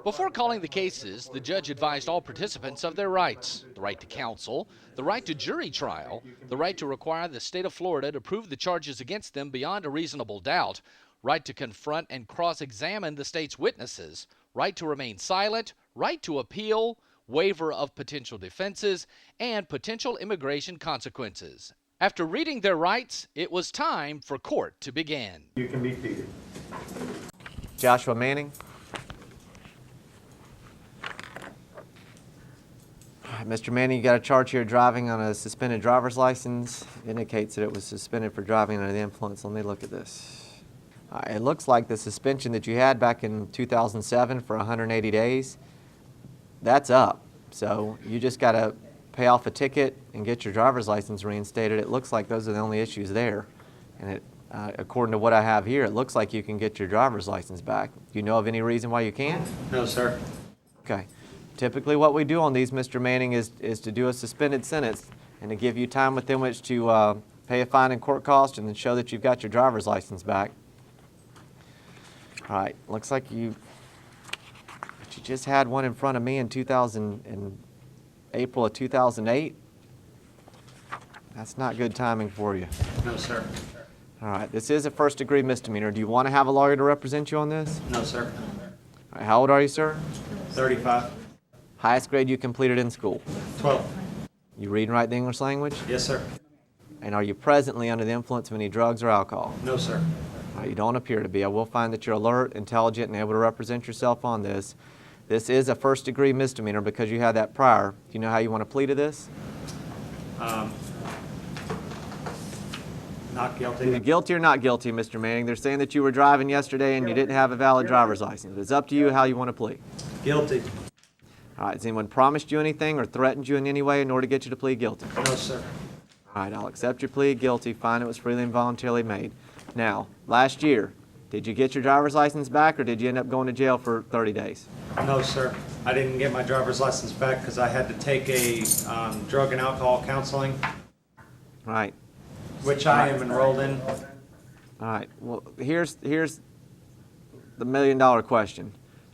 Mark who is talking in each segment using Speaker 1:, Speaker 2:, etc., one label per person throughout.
Speaker 1: Before calling the cases, the judge advised all participants of their rights: the right to counsel, the right to jury trial, the right to require the state of Florida to prove the charges against them beyond a reasonable doubt, right to confront and cross-examine the state's witnesses, right to remain silent, right to appeal, waiver of potential defenses, and potential immigration consequences. After reading their rights, it was time for court to begin.
Speaker 2: You can be seated.
Speaker 3: Joshua Manning. Mr. Manning, you got a charge here driving on a suspended driver's license. Indicates that it was suspended for driving under the influence. Let me look at this. It looks like the suspension that you had back in 2007 for 180 days, that's up. So you just got to pay off a ticket and get your driver's license reinstated. It looks like those are the only issues there. And according to what I have here, it looks like you can get your driver's license back. Do you know of any reason why you can't?
Speaker 2: No, sir.
Speaker 3: Okay. Typically what we do on these, Mr. Manning, is to do a suspended sentence and to give you time within which to pay a fine and court cost and then show that you've got your driver's license back. All right, looks like you just had one in front of me in April of 2008. That's not good timing for you.
Speaker 2: No, sir.
Speaker 3: All right, this is a first-degree misdemeanor. Do you want to have a lawyer to represent you on this?
Speaker 2: No, sir.
Speaker 3: All right, how old are you, sir?
Speaker 2: 35.
Speaker 3: Highest grade you completed in school?
Speaker 2: 12.
Speaker 3: You read and write the English language?
Speaker 2: Yes, sir.
Speaker 3: And are you presently under the influence of any drugs or alcohol?
Speaker 2: No, sir.
Speaker 3: All right, you don't appear to be. I will find that you're alert, intelligent, and able to represent yourself on this. This is a first-degree misdemeanor because you had that prior. Do you know how you want to plead to this?
Speaker 2: Not guilty.
Speaker 3: Either guilty or not guilty, Mr. Manning. They're saying that you were driving yesterday and you didn't have a valid driver's license. It's up to you how you want to plead.
Speaker 2: Guilty.
Speaker 3: All right, has anyone promised you anything or threatened you in any way in order to get you to plead guilty?
Speaker 2: No, sir.
Speaker 3: All right, I'll accept your plea guilty. Fine, it was freely and voluntarily made. Now, last year, did you get your driver's license back or did you end up going to jail for 30 days?
Speaker 2: No, sir. I didn't get my driver's license back because I had to take a drug and alcohol counseling,
Speaker 3: All right.
Speaker 2: which I am enrolled in.
Speaker 3: All right. Well, here's the million-dollar question.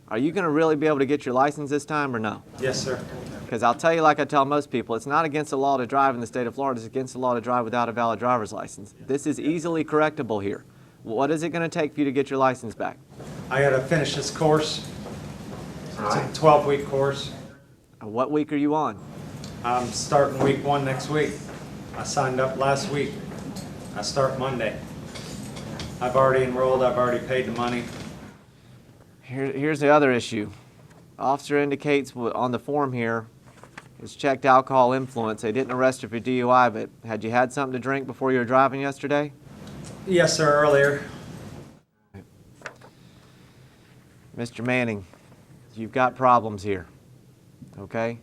Speaker 3: Are you going to really be able to get your license this time or no?
Speaker 2: Yes, sir.
Speaker 3: Because I'll tell you, like I tell most people, it's not against the law to drive in the state of Florida. It's against the law to drive without a valid driver's license. This is easily correctable here. What is it going to take for you to get your license back?
Speaker 2: I got to finish this course. It's a 12-week course.
Speaker 3: What week are you on?
Speaker 2: I'm starting week 1 next week. I signed up last week. I start Monday. I've already enrolled. I've already paid the money.
Speaker 3: Here's the other issue. Officer indicates on the form here, it's checked alcohol influence. They didn't arrest you for DUI, but had you had something to drink before you were driving yesterday?
Speaker 2: Yes, sir, earlier.
Speaker 3: Mr. Manning, you've got problems here, okay?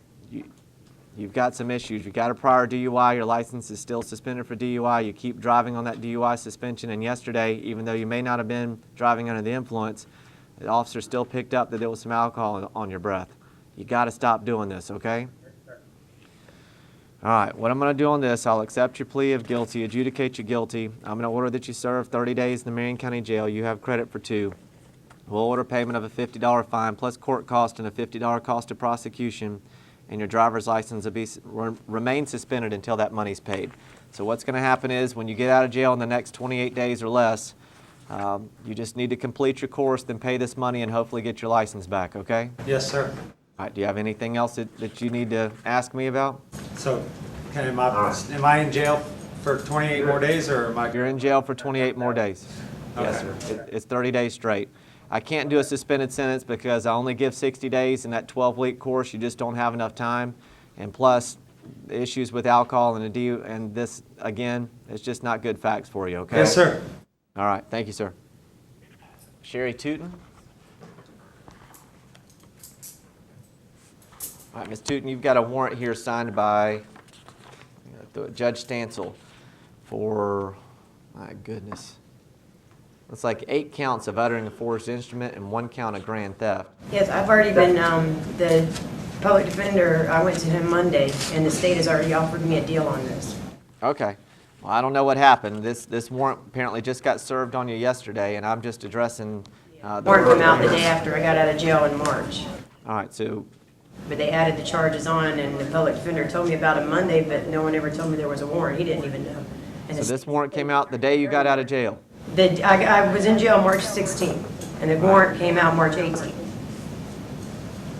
Speaker 3: You've got some issues. You've got a prior DUI. Your license is still suspended for DUI. You keep driving on that DUI suspension, and yesterday, even though you may not have been driving under the influence, the officer still picked up that there was some alcohol on your breath. You got to stop doing this, okay? All right, what I'm going to do on this, I'll accept your plea of guilty, adjudicate you guilty. I'm going to order that you serve 30 days in the Marion County Jail. You have credit for 2. We'll order payment of a $50 fine plus court cost and a $50 cost of prosecution, and your driver's license will remain suspended until that money's paid. So what's going to happen is when you get out of jail in the next 28 days or less, you just need to complete your course, then pay this money, and hopefully get your license back, okay?
Speaker 2: Yes, sir.
Speaker 3: All right, do you have anything else that you need to ask me about?
Speaker 2: So, am I in jail for 28 more days, or am I?
Speaker 3: You're in jail for 28 more days. Yes,
Speaker 2: Okay.
Speaker 3: sir. It's 30 days straight. I can't do a suspended sentence because I only give 60 days in that 12-week course. You just don't have enough time. And plus, issues with alcohol and this, again, it's just not good facts for you, okay?
Speaker 2: Yes, sir.
Speaker 3: All right, thank you, sir. Sherry Tootin. All right, Ms. Tootin, you've got a warrant here signed by Judge Stansel for, my goodness, it's like 8 counts of uttering a forged instrument and 1 count of grand theft.
Speaker 4: Yes, I've already been, the public defender, I went to him Monday, and the state has already offered me a deal on this.
Speaker 3: Okay. Well, I don't know what happened. This warrant apparently just got served on you yesterday, and I'm just addressing
Speaker 4: Warrant came out the day after I got out of jail in March.
Speaker 3: All right, so,
Speaker 4: But they added the charges on, and the public defender told me about it Monday, but no one ever told me there was a warrant. He didn't even know. And
Speaker 3: so this warrant came out the day you got out of jail?
Speaker 4: I was in jail March 16th, and the warrant came out March 18th.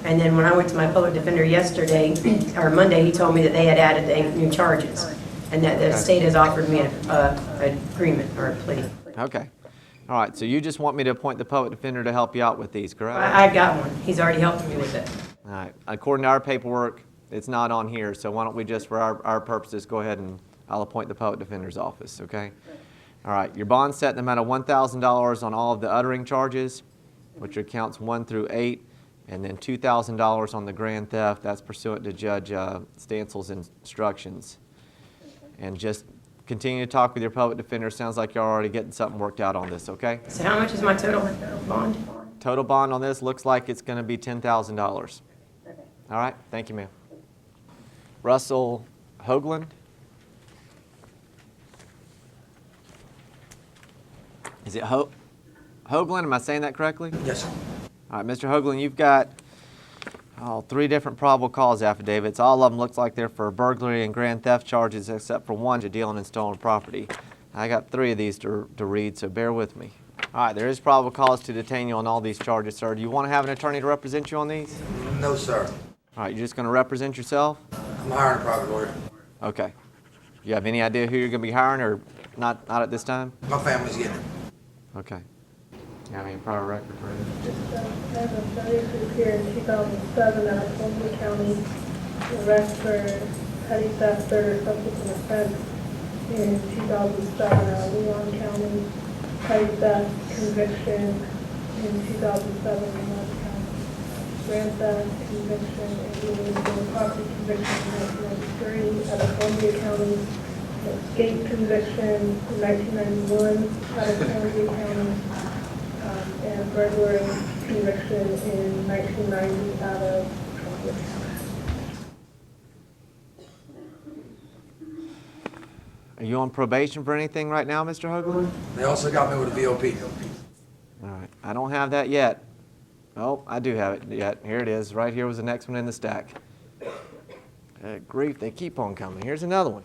Speaker 4: And then when I went to my public defender yesterday, or Monday, he told me that they had added the new charges, and that the state has offered me an agreement or a plea.
Speaker 3: Okay. All right, so you just want me to appoint the public defender to help you out with these, correct?
Speaker 4: I got one. He's already helping me with it.
Speaker 3: All right. According to our paperwork, it's not on here, so why don't we just, for our purposes, go ahead and I'll appoint the public defender's office, okay? All right, your bond's set in the amount of $1,000 on all of the uttering charges, which are counts 1 through 8, and then $2,000 on the grand theft. That's pursuant to Judge Stansel's instructions. And just continue to talk with your public defender. Sounds like you're already getting something worked out on this, okay?
Speaker 4: So how much is my total bond?
Speaker 3: Total bond on this looks like it's going to be $10,000. All right, thank you, ma'am. Russell Hoagland? Is it Hoagland? Am I saying that correctly?
Speaker 5: Yes, sir.
Speaker 3: All right, Mr. Hoagland, you've got 3 different probable cause affidavits. All of them looks like they're for burglary and grand theft charges, except for one, you're dealing in stolen property. I got 3 of these to read, so bear with me. All right, there is probable cause to detain you on all these charges, sir. Do you want to have an attorney to represent you on these?
Speaker 5: No, sir.
Speaker 3: All right, you're just going to represent yourself?
Speaker 5: I'm hiring a private lawyer.
Speaker 3: Okay. You have any idea who you're going to be hiring, or not at this time?
Speaker 5: My family's getting it.
Speaker 3: Okay. You have any prior record for it?
Speaker 6: I have a failure to appear in 2007 out of Columbia County, arrest for petty theft, third or subsequent offense in 2007 out of Leon County, petty theft conviction in 2007 in Leon County, grand theft conviction in illegal property conviction in 1993 out of Columbia County, escape conviction in 1991 out of Columbia County, and burglary conviction in 1990 out of Columbia County.
Speaker 3: Are you on probation for anything right now, Mr. Hoagland?
Speaker 5: They also got me with a VOP.
Speaker 3: All right. I don't have that yet. Oh, I do have it yet. Here it is. Right here was the next one in the stack. Grief, they keep on coming. Here's another one.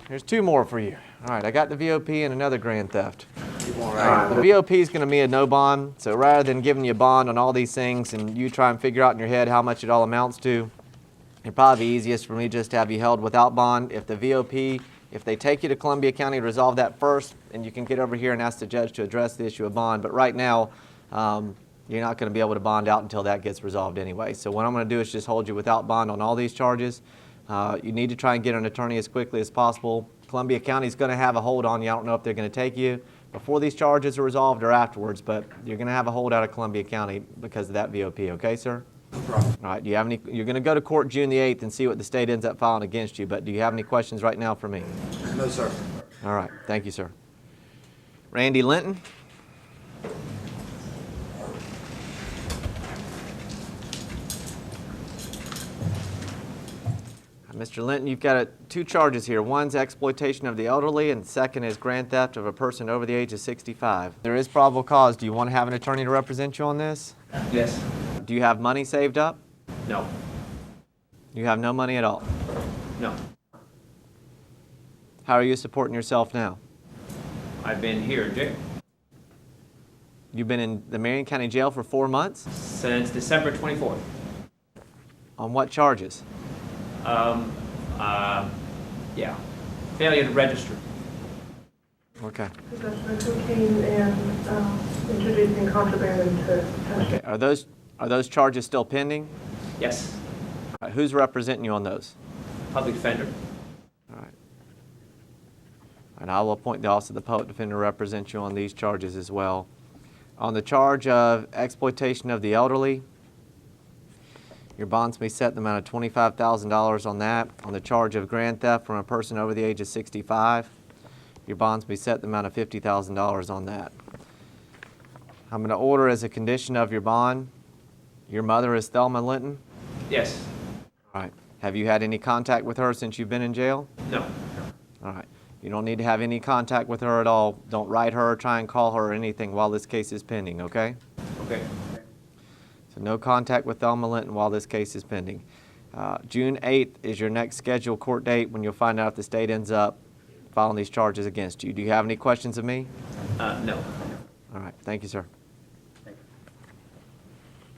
Speaker 3: Here's 2 more for you. All right, I got the VOP and another grand theft.
Speaker 5: Keep on
Speaker 3: All right,
Speaker 5: right.
Speaker 3: the VOP is going to be a no bond, so rather than giving you a bond on all these things and you try and figure out in your head how much it all amounts to, it'd probably be easiest for me just to have you held without bond. If the VOP, if they take you to Columbia County to resolve that first, and you can get over here and ask the judge to address the issue of bond. But right now, you're not going to be able to bond out until that gets resolved anyway. So what I'm going to do is just hold you without bond on all these charges. You need to try and get an attorney as quickly as possible. Columbia County is going to have a hold on you. I don't know if they're going to take you before these charges are resolved or afterwards, but you're going to have a hold out of Columbia County because of that VOP, okay, sir?
Speaker 5: No problem.
Speaker 3: All right, do you have any, you're going to go to court June the 8th and see what the state ends up filing against you, but do you have any questions right now for me?
Speaker 5: No, sir.
Speaker 3: All right, thank you, sir. Randy Linton? Mr. Linton, you've got 2 charges here. One's exploitation of the elderly, and second is grand theft of a person over the age of 65. There is probable cause. Do you want to have an attorney to represent you on this?
Speaker 7: Yes.
Speaker 3: Do you have money saved up?
Speaker 7: No.
Speaker 3: You have no money at all.
Speaker 7: No.
Speaker 3: How are you supporting yourself now?
Speaker 7: I've been here in jail
Speaker 3: You've been in the Marion County Jail for 4 months?
Speaker 7: since December 24th.
Speaker 3: On what charges?
Speaker 7: Yeah. Failure to register.
Speaker 3: Okay.
Speaker 6: Possession of cocaine and introducing contraband into
Speaker 3: Okay. Are those charges still pending?
Speaker 7: Yes.
Speaker 3: All right, who's representing you on those?
Speaker 7: Public defender.
Speaker 3: All right. And I will appoint the Office of the Public Defender to represent you on these charges as well. On the charge of exploitation of the elderly, your bonds may set the amount of $25,000 on that. On the charge of grand theft from a person over the age of 65, your bonds may set the amount of $50,000 on that. I'm going to order as a condition of your bond, your mother is Thelma Linton.
Speaker 7: Yes.
Speaker 3: All right. Have you had any contact with her since you've been in jail?
Speaker 7: No.
Speaker 3: All right. You don't need to have any contact with her at all. Don't write her or try and call her or anything while this case is pending, okay?
Speaker 7: Okay.
Speaker 3: So no contact with Thelma Linton while this case is pending. June 8th is your next scheduled court date when you'll find out if the state ends up filing these charges against you. Do you have any questions of me?
Speaker 7: No.
Speaker 3: All right, thank you, sir.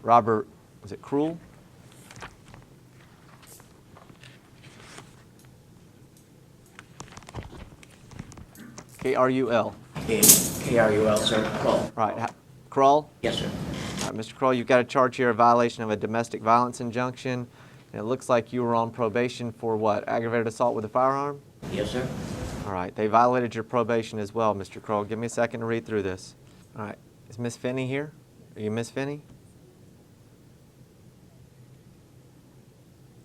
Speaker 3: Robert, is it Krul? K-R-U-L.
Speaker 8: K-R-U-L, sir. Well,
Speaker 3: Right, Krull?
Speaker 8: yes, sir.
Speaker 3: All right, Mr. Kroll, you've got a charge here of violation of a domestic violence injunction, and it looks like you were on probation for what, aggravated assault with a firearm?
Speaker 8: Yes, sir.
Speaker 3: All right, they violated your probation as well, Mr. Kroll. Give me a second to read through this. All right, is Miss Finney here? Are you Miss Finney?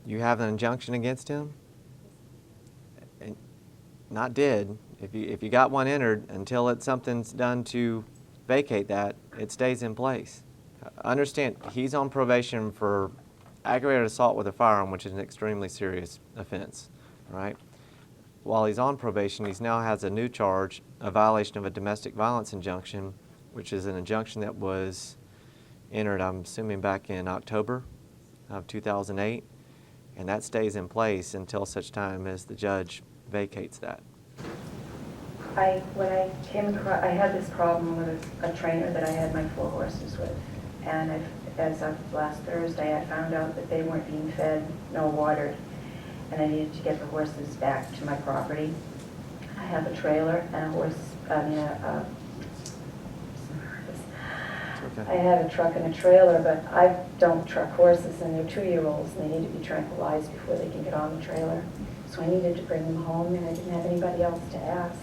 Speaker 3: You have an injunction against him? And not did. If you got one entered, until something's done to vacate that, it stays in place. Understand, he's on probation for aggravated assault with a firearm, which is an extremely serious offense, all right? While he's on probation, he now has a new charge, a violation of a domestic violence injunction, which is an injunction that was entered, I'm assuming, back in October of 2008, and that stays in place until such time as the judge vacates that.
Speaker 9: When I came across, I had this problem with a trainer that I had my 4 horses with. And as of last Thursday, I found out that they weren't being fed, nor watered. And I needed to get the horses back to my property. I have a trailer and I have a truck and a trailer, but I don't truck horses, and they're 2-year-olds, and they need to be tranquilized before they can get on the trailer. So I needed to bring them home, and I didn't have anybody else to ask.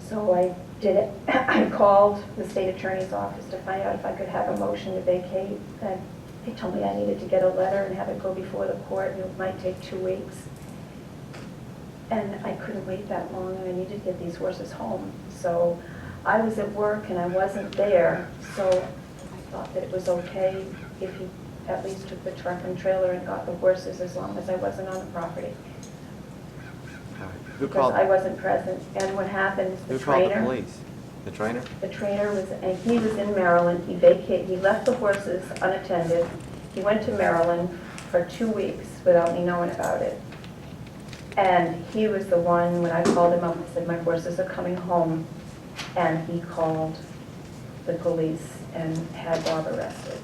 Speaker 9: So I did it. I called the state attorney's office to find out if I could have a motion to vacate. And they told me I needed to get a letter and have it go before the court, and it might take 2 weeks. And I couldn't wait that long, and I needed to get these horses home. So I was at work and I wasn't there, so I thought that it was okay if he at least took the truck and trailer and got the horses as long as I wasn't on the property.
Speaker 3: Who
Speaker 9: Because
Speaker 3: called?
Speaker 9: I wasn't present. And what happened is
Speaker 3: Who
Speaker 9: the
Speaker 3: called the
Speaker 9: trainer,
Speaker 3: police? The trainer?
Speaker 9: the trainer was, and he was in Maryland. He left the horses unattended. He went to Maryland for 2 weeks without me knowing about it. And he was the one, when I called him up and said, my horses are coming home, and he called the police and had Bob arrested.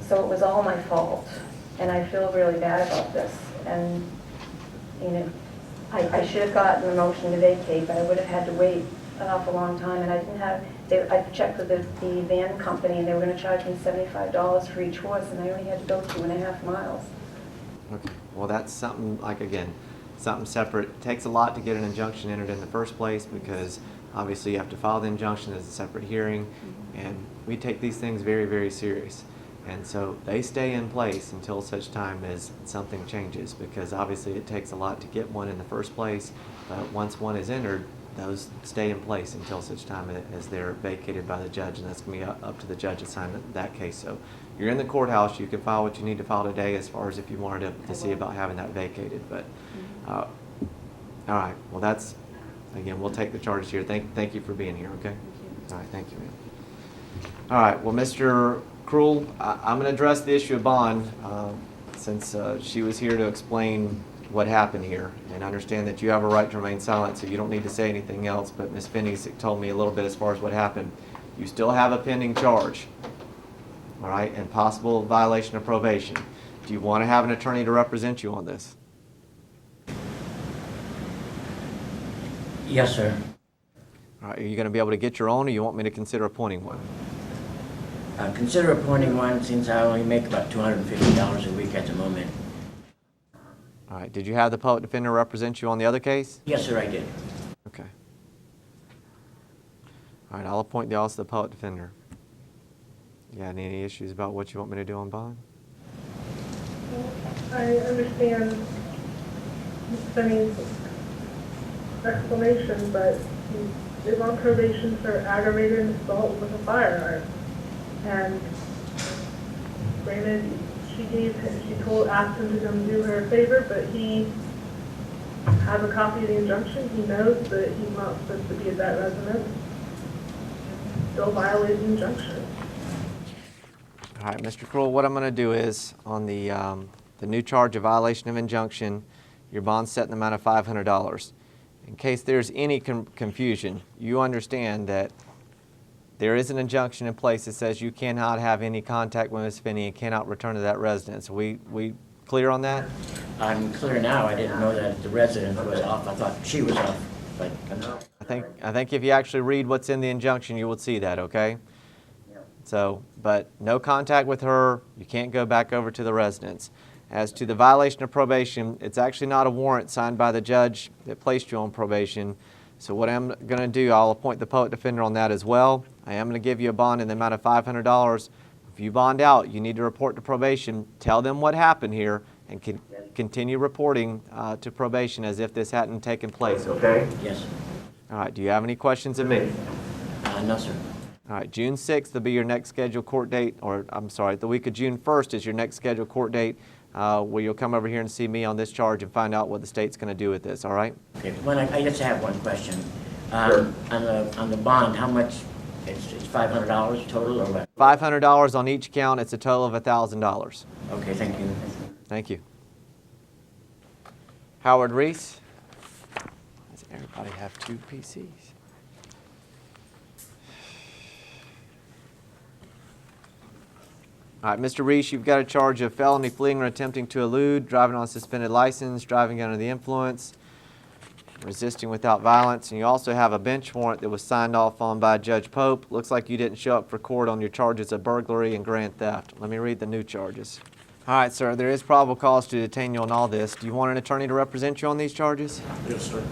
Speaker 9: So it was all my fault, and I feel really bad about this. And, you know, I should have gotten a motion to vacate, but I would have had to wait an awful long time, and I didn't have, I checked with the van company, and they were gonna charge me $75 for each horse, and I only had to go 2.5 miles.
Speaker 3: Okay, well, that's something, like, again, something separate. It takes a lot to get an injunction entered in the first place, because obviously you have to file the injunction as a separate hearing, and we take these things very, very serious. And so they stay in place until such time as something changes, because obviously it takes a lot to get one in the first place, but once one is entered, those stay in place until such time as they're vacated by the judge, and that's going to be up to the judge to sign that case. So you're in the courthouse, you can file what you need to file today as far as if you wanted to see about having that vacated. But all right, well, that's, again, we'll take the charges here. Thank you for being here, okay? All right, thank you, ma'am. All right, well, Mr. Krul, I'm going to address the issue of bond since she was here to explain what happened here, and understand that you have a right to remain silent, so you don't need to say anything else. But Ms. Finney told me a little bit as far as what happened. You still have a pending charge, all right, and possible violation of probation. Do you want to have an attorney to represent you on this?
Speaker 8: Yes, sir.
Speaker 3: All right, are you going to be able to get your own, or you want me to consider appointing one?
Speaker 8: Consider appointing one, since I only make about $250 a week at the moment.
Speaker 3: All right, did you have the public defender represent you on the other case?
Speaker 8: Yes, sir, I did.
Speaker 3: Okay. All right, I'll appoint the office of the public defender. You got any issues about what you want me to do on bond?
Speaker 6: I understand Ms. Finney's explanation, but he is on probation for aggravated assault with a firearm. And granted, she asked him to come do her a favor, but he has a copy of the injunction. He knows that he's not supposed to be at that residence. Still violated the injunction.
Speaker 3: All right, Mr. Kroll, what I'm going to do is, on the new charge of violation of injunction, your bond's set in the amount of $500. In case there's any confusion, you understand that there is an injunction in place that says you cannot have any contact with Ms. Finney and cannot return to that residence. We clear on that?
Speaker 8: I'm clear now. I didn't know that the resident was off. I thought she was off, but
Speaker 3: I think if you actually read what's in the injunction, you will see that, okay? So, but no contact with her. You can't go back over to the residence. As to the violation of probation, it's actually not a warrant signed by the judge that placed you on probation. So what I'm going to do, I'll appoint the public defender on that as well. I am going to give you a bond in the amount of $500. If you bond out, you need to report to probation, tell them what happened here, and continue reporting to probation as if this hadn't taken place, okay?
Speaker 8: yes.
Speaker 3: All right, do you have any questions of me?
Speaker 8: No, sir.
Speaker 3: All right, June 6th will be your next scheduled court date, or I'm sorry, the week of June 1st is your next scheduled court date, where you'll come over here and see me on this charge and find out what the state's going to do with this, all right?
Speaker 8: Okay, I just have one question. On the bond, how much, it's $500 total or what?
Speaker 3: $500 on each count, it's a total of $1,000.
Speaker 8: Okay, thank you.
Speaker 3: Thank you. Howard Reese. Does everybody have 2 PCs? All right, Mr. Reese, you've got a charge of felony fleeing or attempting to elude, driving on a suspended license, driving under the influence, resisting without violence, and you also have a bench warrant that was signed off on by Judge Pope. Looks like you didn't show up for court on your charges of burglary and grand theft. Let me read the new charges. All right, sir, there is probable cause to detain you on all this. Do you want an attorney to represent you on these charges?
Speaker 5: Yes, sir.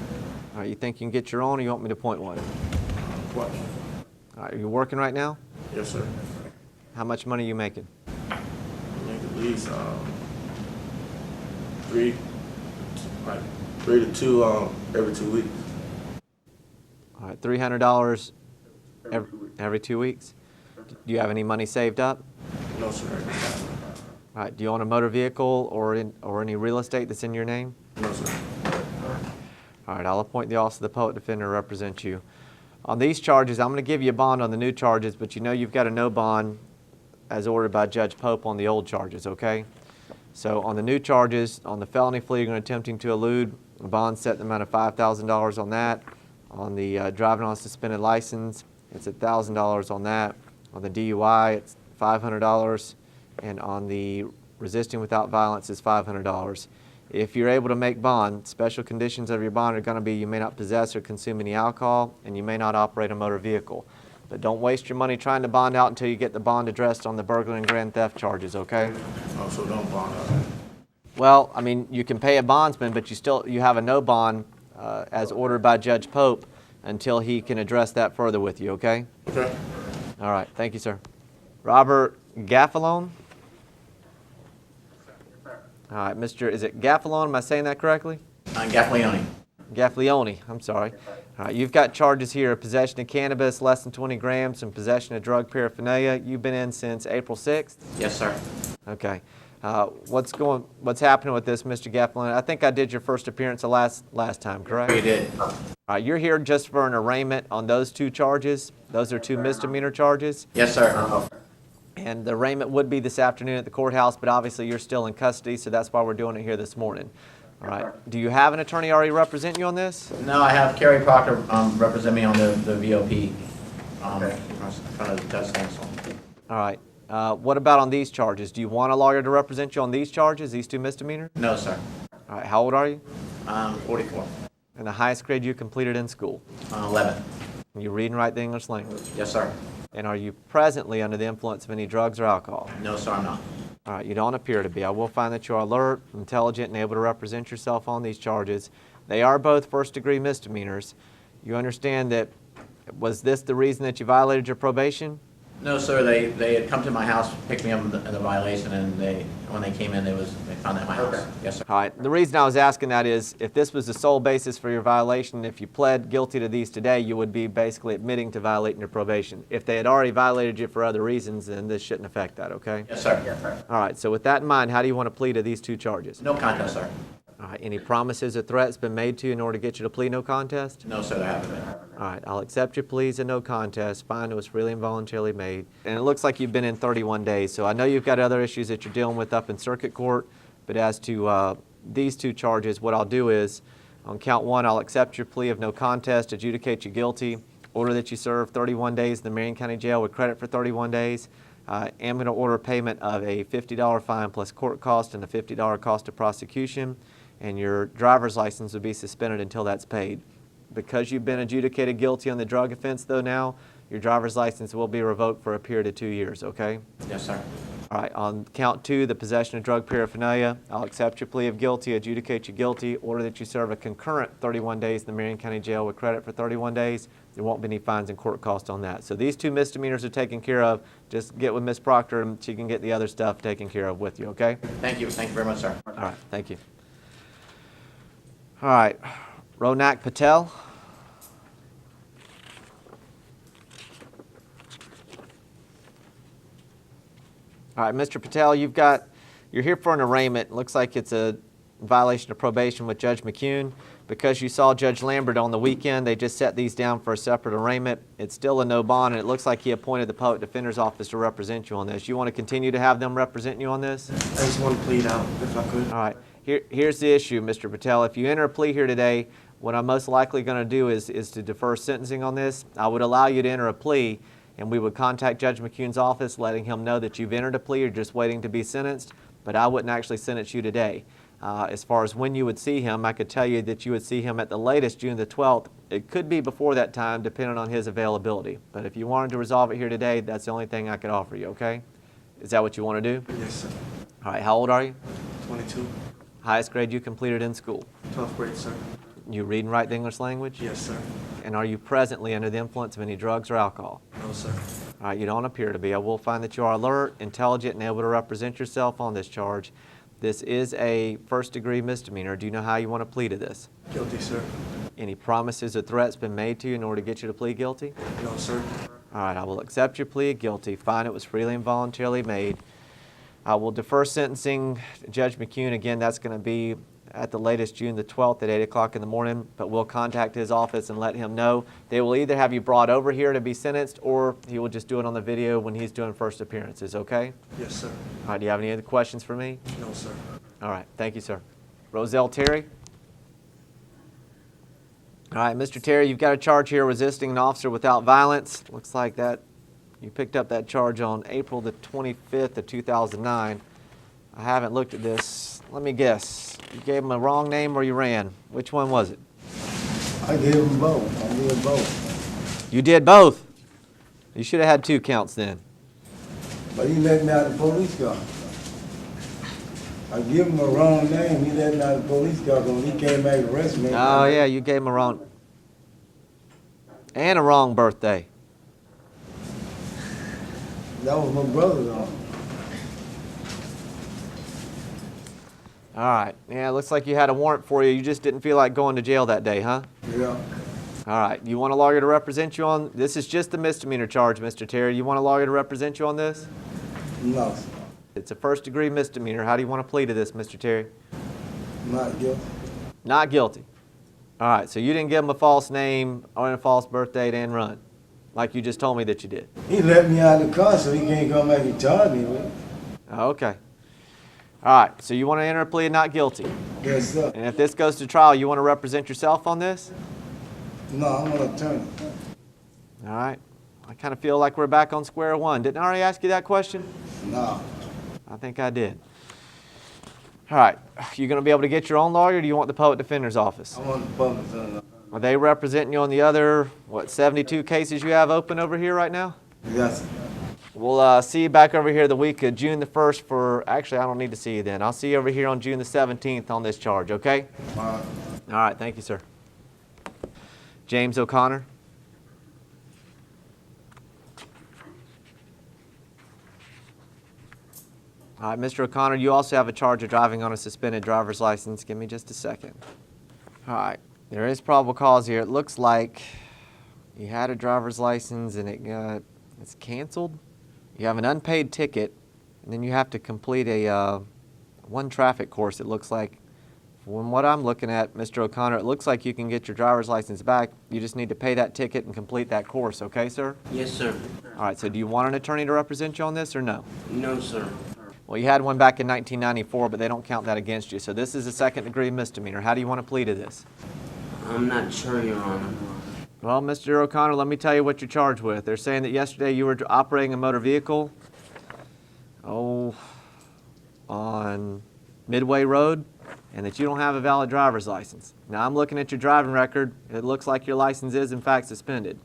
Speaker 3: All right, you think you can get your own, or you want me to appoint one?
Speaker 5: What?
Speaker 3: All right, are you working right now?
Speaker 5: Yes, sir.
Speaker 3: How much money are you making?
Speaker 5: I think at least 3 to 2 every 2 weeks.
Speaker 3: All right, $300 every 2 weeks? Do you have any money saved up?
Speaker 5: No, sir.
Speaker 3: All right, do you own a motor vehicle or any real estate that's in your name?
Speaker 5: No, sir.
Speaker 3: All right, I'll appoint the Office of the Public Defender to represent you. On these charges, I'm going to give you a bond on the new charges, but you know you've got a no bond as ordered by Judge Pope on the old charges, okay? So on the new charges, on the felony fleeing and attempting to elude, a bond set in the amount of $5,000 on that. On the driving on a suspended license, it's $1,000 on that. On the DUI, it's $500. And on the resisting without violence, it's $500. If you're able to make bond, special conditions of your bond are going to be you may not possess or consume any alcohol, and you may not operate a motor vehicle. But don't waste your money trying to bond out until you get the bond addressed on the burglary and grand theft charges, okay?
Speaker 5: Oh, so don't bond out.
Speaker 3: Well, I mean, you can pay a bondsman, but you have a no bond as ordered by Judge Pope until he can address that further with you, okay?
Speaker 5: Okay.
Speaker 3: All right, thank you, sir. Robert Gaffalone? All right, is it Gaffalone? Am I saying that correctly?
Speaker 8: Gaffalione.
Speaker 3: Gaffalione, I'm sorry. All right, you've got charges here of possession of cannabis, less than 20 grams, and possession of drug paraphernalia. You've been in since April 6th?
Speaker 8: Yes, sir.
Speaker 3: Okay. What's happening with this, Mr. Gaffalone? I think I did your first appearance the last time, correct?
Speaker 8: You did.
Speaker 3: All right, you're here just for an arraignment on those 2 charges. Those are 2 misdemeanor charges.
Speaker 8: Yes, sir.
Speaker 3: And the arraignment would be this afternoon at the courthouse, but obviously you're still in custody, so that's why we're doing it here this morning. All right. Do you have an attorney already represent you on this?
Speaker 8: No, I have Kerry Proctor represent me on the VOP. Front of the Judge Stansel.
Speaker 3: All right. What about on these charges? Do you want a lawyer to represent you on these charges, these 2 misdemeanors?
Speaker 8: No, sir.
Speaker 3: All right. How old are you?
Speaker 8: 44.
Speaker 3: And the highest grade you completed in school?
Speaker 8: 11.
Speaker 3: You read and write the English language?
Speaker 8: Yes, sir.
Speaker 3: And are you presently under the influence of any drugs or alcohol?
Speaker 8: No, sir, I'm not.
Speaker 3: All right, you don't appear to be. I will find that you are alert, intelligent, and able to represent yourself on these charges. They are both first-degree misdemeanors. You understand that, was this the reason that you violated your probation?
Speaker 8: No, sir, they had come to my house, picked me up in the violation, and when they came in, they found that at my house. Okay. Yes, sir.
Speaker 3: All right, the reason I was asking that is, if this was the sole basis for your violation, if you pled guilty to these today, you would be basically admitting to violating your probation. If they had already violated you for other reasons, then this shouldn't affect that, okay?
Speaker 8: Yes, sir. Yes, sir.
Speaker 3: All right, so with that in mind, how do you want to plead to these 2 charges?
Speaker 8: No contest, sir.
Speaker 3: All All right, any promises or threats been made to you in order to get you to plead no contest?
Speaker 5: No, sir, I haven't been.
Speaker 3: All right, I'll accept your pleas and no contest. Find it was freely and voluntarily made. And it looks like you've been in 31 days, so I know you've got other issues that you're dealing with up in circuit court, but as to these two charges, what I'll do is, on count one, I'll accept your plea of no contest, adjudicate you guilty, order that you serve 31 days in the Marion County Jail with credit for 31 days. I am going to order payment of a $50 fine plus court cost and a $50 cost of prosecution, and your driver's license will be suspended until that's paid. Because you've been adjudicated guilty on the drug offense, though, now, your driver's license will be revoked for a period of 2 years, okay?
Speaker 5: Yes, sir.
Speaker 3: All right, on count two, the possession of drug paraphernalia, I'll accept your plea of guilty, adjudicate you guilty, order that you serve a concurrent 31 days in the Marion County Jail with credit for 31 days. There won't be any fines and court costs on that. So these two misdemeanors are taken care of. Just get with Ms. Proctor and she can get the other stuff taken care of with you, okay?
Speaker 5: Thank you. Thank you very much, sir.
Speaker 3: All right, thank you. All right, Ronak Patel. All right, Mr. Patel, you're here for an arraignment. It looks like it's a violation of probation with Judge McCune. Because you saw Judge Lambert on the weekend, they just set these down for a separate arraignment. It's still a no bond, and it looks like he appointed the Public Defender's Office to represent you on this. You want to continue to have them represent you on this?
Speaker 5: I just want to plead out, if I could.
Speaker 3: All right. Here's the issue, Mr. Patel. If you enter a plea here today, what I'm most likely going to do is to defer sentencing on this. I would allow you to enter a plea, and we would contact Judge McCune's office, letting him know that you've entered a plea, you're just waiting to be sentenced, but I wouldn't actually sentence you today. As far as when you would see him, I could tell you that you would see him at the latest June the 12th. It could be before that time, depending on his availability. But if you wanted to resolve it here today, that's the only thing I could offer you, okay? Is that what you want to do?
Speaker 5: Yes, sir.
Speaker 3: All right, how old are you?
Speaker 5: 22.
Speaker 3: Highest grade you completed in school?
Speaker 5: 12th grade, sir.
Speaker 3: You read and write the English language?
Speaker 5: Yes, sir.
Speaker 3: And are you presently under the influence of any drugs or alcohol?
Speaker 5: No, sir.
Speaker 3: All right, you don't appear to be. I will find that you are alert, intelligent, and able to represent yourself on this charge. This is a first-degree misdemeanor. Do you know how you want to plead to this?
Speaker 5: Guilty, sir.
Speaker 3: Any promises or threats been made to you in order to get you to plead guilty?
Speaker 5: No, sir.
Speaker 3: All right, I will accept your plea of guilty. Find it was freely and voluntarily made. I will defer sentencing to Judge McCune. Again, that's going to be at the latest June the 12th at 8 o'clock in the morning, but we'll contact his office and let him know. They will either have you brought over here to be sentenced, or he will just do it on the video when he's doing first appearances, okay?
Speaker 5: Yes, sir.
Speaker 3: All right, do you have any other questions for me?
Speaker 5: No, sir.
Speaker 3: All right, thank you, sir. Roselle Terry? All right, Mr. Terry, you've got a charge here, resisting an officer without violence. Looks like that you picked up that charge on April the 25th of 2009. I haven't looked at this. Let me guess. You gave him a wrong name or you ran? Which one was it?
Speaker 10: I gave them both. I did both.
Speaker 3: You did both? You should have had 2 counts then.
Speaker 10: But he let me out of the police car. I give him a wrong name. He let me out of the police car when he came back and arrested me.
Speaker 3: Oh, yeah, you gave him a wrong... and a wrong birthday.
Speaker 10: That was my brother, though.
Speaker 3: All right. Yeah, it looks like you had a warrant for you. You just didn't feel like going to jail that day, huh?
Speaker 10: Yeah.
Speaker 3: All right. You want a lawyer to represent you on... This is just a misdemeanor charge, Mr. Terry. You want a lawyer to represent you on this?
Speaker 10: No.
Speaker 3: It's a first-degree misdemeanor. How do you want to plead to this, Mr. Terry?
Speaker 10: Not guilty.
Speaker 3: Not guilty. All right. So you didn't give him a false name or a false birth date and run, like you just told me that you did.
Speaker 10: He let me out of the car so he can't come back and charge me with it.
Speaker 3: Okay. All right. So you want to enter a plea of not guilty?
Speaker 10: Yes, sir.
Speaker 3: And if this goes to trial, you want to represent yourself on this?
Speaker 10: No, I'm an attorney.
Speaker 3: All right. I kind of feel like we're back on square one. Didn't I already ask you that question?
Speaker 10: No.
Speaker 3: I think I did. All right. You going to be able to get your own lawyer, or do you want the public defender's office?
Speaker 10: I want the public defender.
Speaker 3: Are they representing you on the other, 72 cases you have open over here right now?
Speaker 10: Yes, sir.
Speaker 3: We'll see you back over here the week of June the 1st for, actually, I don't need to see you then. I'll see you over here on June the 17th on this charge, okay?
Speaker 10: All right.
Speaker 3: All right. Thank you, sir. James O'Connor. All right, Mr. O'Connor, you also have a charge of driving on a suspended driver's license. Give me just a second. All right, there is probable cause here. It looks like you had a driver's license and it's canceled. You have an unpaid ticket, and then you have to complete a one traffic course, it looks like, From what I'm looking at, Mr. O'Connor, it looks like you can get your driver's license back. You just need to pay that ticket and complete that course, okay, sir?
Speaker 11: Yes, sir.
Speaker 3: All right, so do you want an attorney to represent you on this or no?
Speaker 11: No, sir.
Speaker 3: Well, you had one back in 1994, but they don't count that against you. So this is a second-degree misdemeanor. How do you want to plead to this?
Speaker 11: I'm not sure, Your Honor.
Speaker 3: Well, Mr. O'Connor, let me tell you what you're charged with. They're saying that yesterday you were operating a motor vehicle, on Midway Road, and that you don't have a valid driver's license. Now, I'm looking at your driving record. It looks like your license is, in fact, suspended.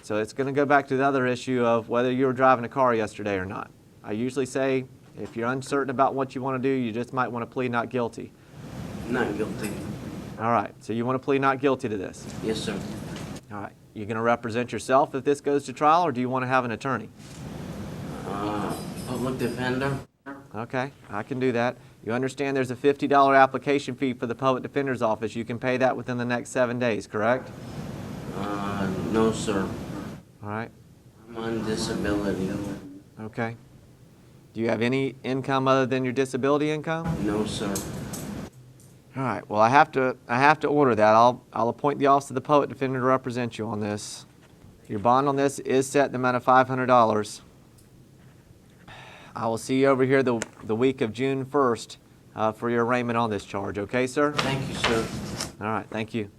Speaker 3: So it's going to go back to the other issue of whether you were driving a car yesterday or not. I usually say if you're uncertain about what you want to do, you just might want to plead not guilty.
Speaker 11: Not guilty.
Speaker 3: All right, so you want to plead not guilty to this?
Speaker 11: Yes, sir.
Speaker 3: All right, you going to represent yourself if this goes to trial, or do you want to have an attorney?
Speaker 11: Public defender?
Speaker 3: Okay, I can do that. You understand there's a $50 application fee for the public defender's office. You can pay that within the next 7 days, correct?
Speaker 11: No, sir.
Speaker 3: All right,
Speaker 11: I'm on disability.
Speaker 3: okay. Do you have any income other than your disability income?
Speaker 11: No, sir.
Speaker 3: All right, well, I have to order that. I'll appoint the Office of the Public Defender to represent you on this. Your bond on this is set in the amount of $500. I will see you over here the week of June 1st for your arraignment on this charge, okay, sir?
Speaker 11: Thank you, sir.
Speaker 3: All right, thank you.